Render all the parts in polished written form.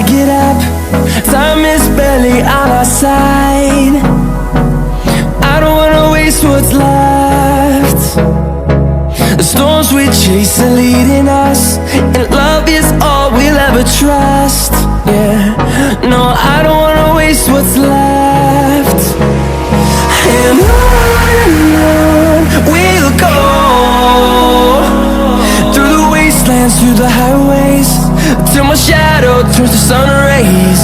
get up. Time is barely on our side. I don't wanna waste what's left. The storms we chase are leading us, and love is all we'll ever trust. Yeah, no, I don't wanna waste what's left. And on we'll go, through the wastelands, through the highways, till my shadow turns to sun rays.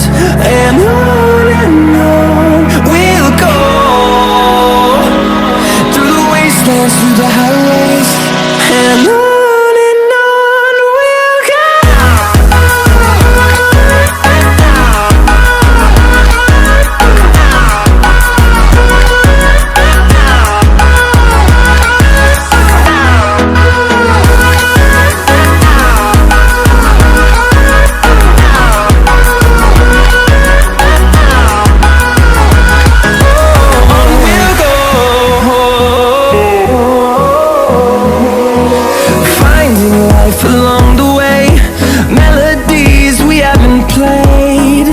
And on we'll go, through the wastelands, through the highways, and on we'll go. Along the way, melodies we haven't played.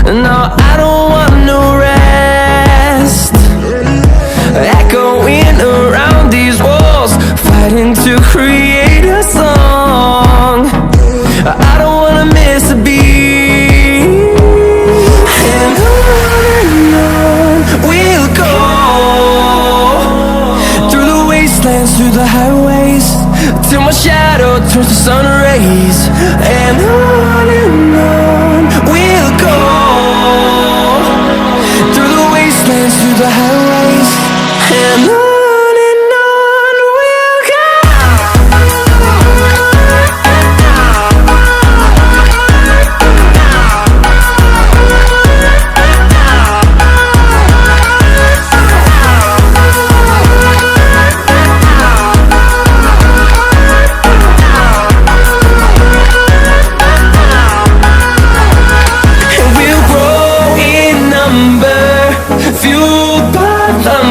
No, I don't want no rest. Echoing around these walls, fighting to create a song. I don't wanna miss a beat. And on we'll go, through the wastelands, through the highways, till my shadow turns to sun rays. And on we'll go, through the wastelands, through the highways, and on we'll go.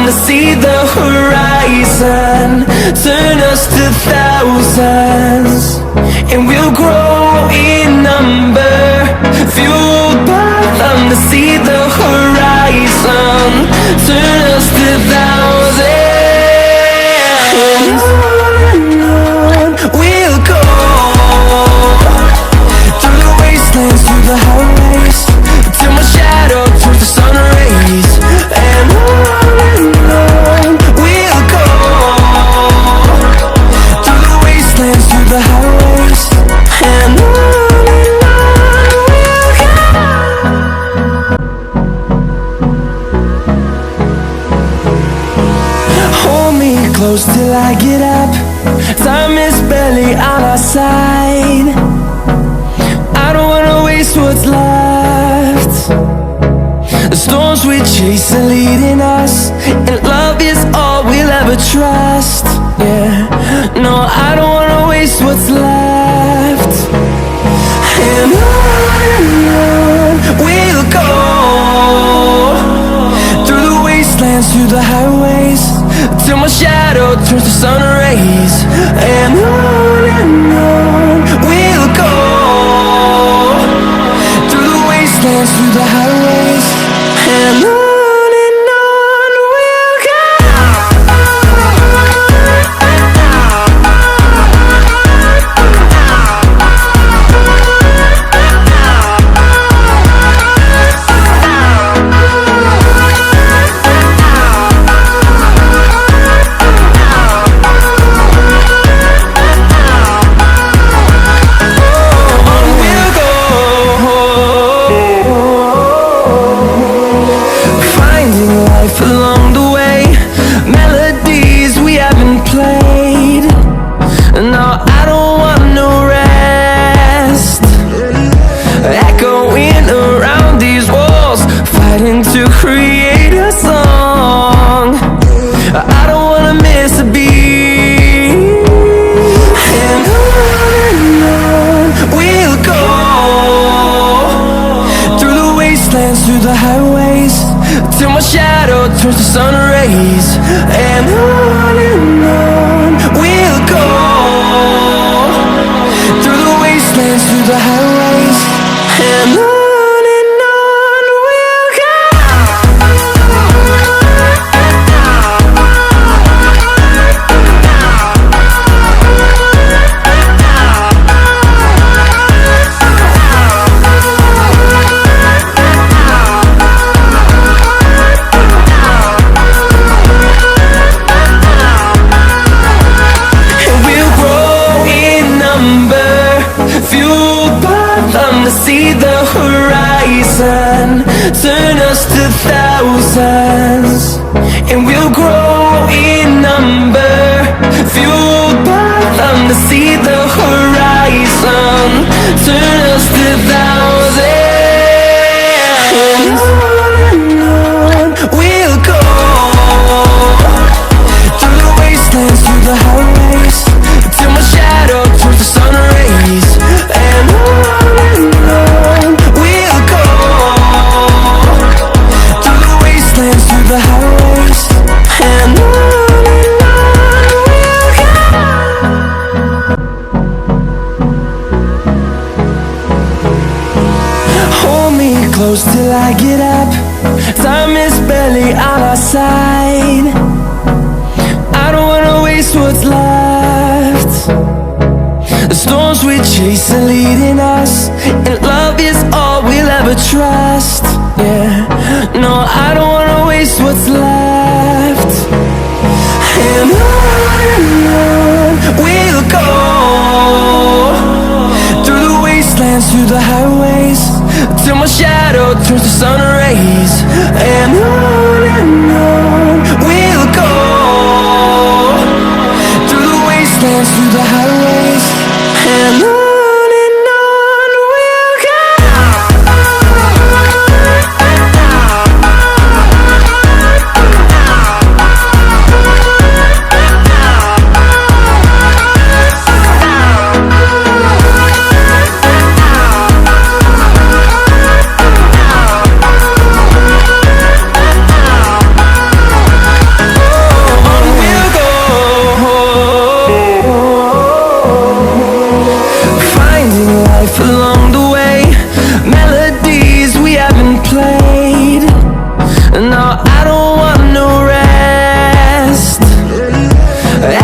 To see the horizon, turn us to thousands, and we'll grow in number, fueled by them. To see the horizon, turn us to thousands, and on we'll go, through the wastelands, through the highways, till my shadow turns to sun rays. And on we'll go, through the wastelands, through the highways, and on we'll go. Hold me close till I get up. Time is barely on our side. I don't wanna waste what's left. The storms we chase are leading us, and love is all we'll ever trust. Yeah, no, I don't wanna waste what's left. And on we'll go, through the wastelands, through the highways, till my shadow turns to sun rays. And on we'll go, through the wastelands, through the highways, and on we'll go. Along the way, melodies we haven't played. No, I don't want no rest. Echoing around these walls, fighting to create a song. I don't wanna miss a beat. And on we'll go, through the wastelands, through the highways, till my shadow turns to sun rays. And on we'll go, through the wastelands, through the highways, and and on we'll go. To see the horizon, turn us to thousands, and we'll grow in number, fueled by them. To see the horizon, turn us to thousands, and on we'll go, through the wastelands, through the highways, till my shadow turns to sun rays, and on we'll go, through the wastelands, through the highways, and on we'll go. Hold me close till I get up, time is barely on our side. I don't wanna waste what's left. The storms we chase are leading us, and love is all we'll ever trust. Yeah, no, I don't wanna waste what's left. And on we'll go, through the wastelands, through the highways, till my shadow turns to sun rays. And on we'll go, through the wastelands, through the highways, and on we'll go. Along the way, melodies we haven't played. No, I don't want no rest,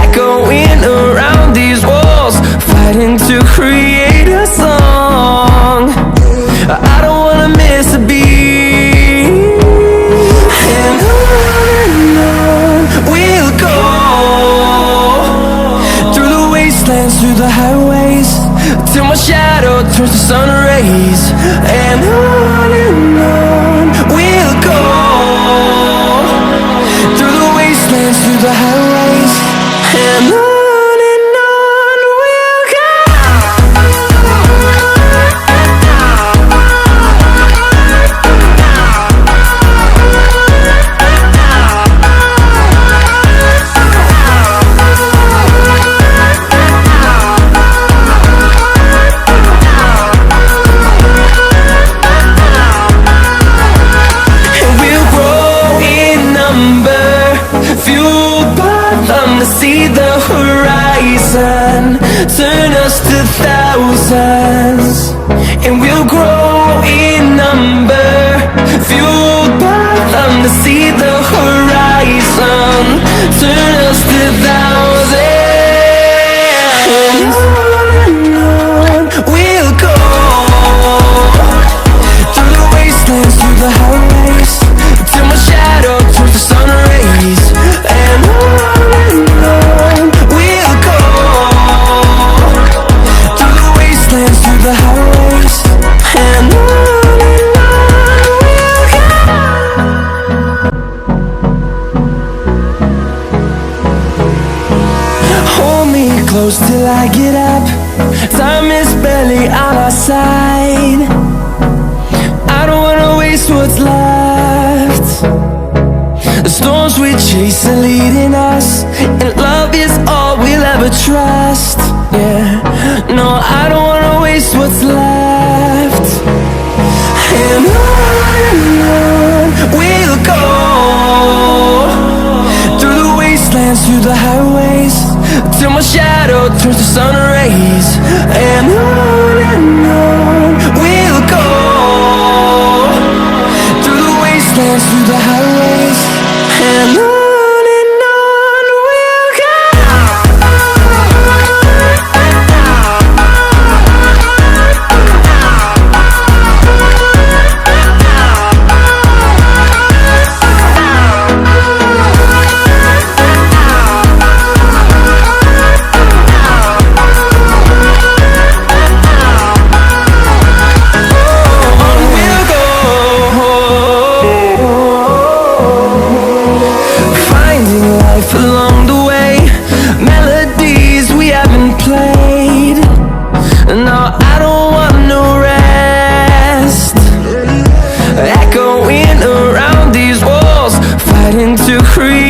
echoing around these walls, fighting to create a song. I don't wanna miss a beat, and on we'll go, through the wastelands, through the highways, till my shadow turns to sun rays. And on we'll go, through the wastelands, through the highways, and on we'll go. To see the horizon, turn us to thousands, and we'll grow in number, fueled by them. To see the horizon, turn us to thousands, and on we'll go, through the wastelands, through the highways, till my shadow turns to sun rays. And on we'll go, through the wastelands, through the highways, and on we'll go. Hold me close till I get up, time is barely on our side. I don't wanna waste what's left. The storms we chase are leading us, and love is all we'll ever trust. Yeah, no, I don't wanna waste what's left. And on we'll go, through the wastelands, through the highways, till my shadow turns to sun rays. And on we'll go, dance through the highways, and on we'll go. Along the way, melodies we haven't played. No, I don't want no rest. Echoing around these walls, fighting to create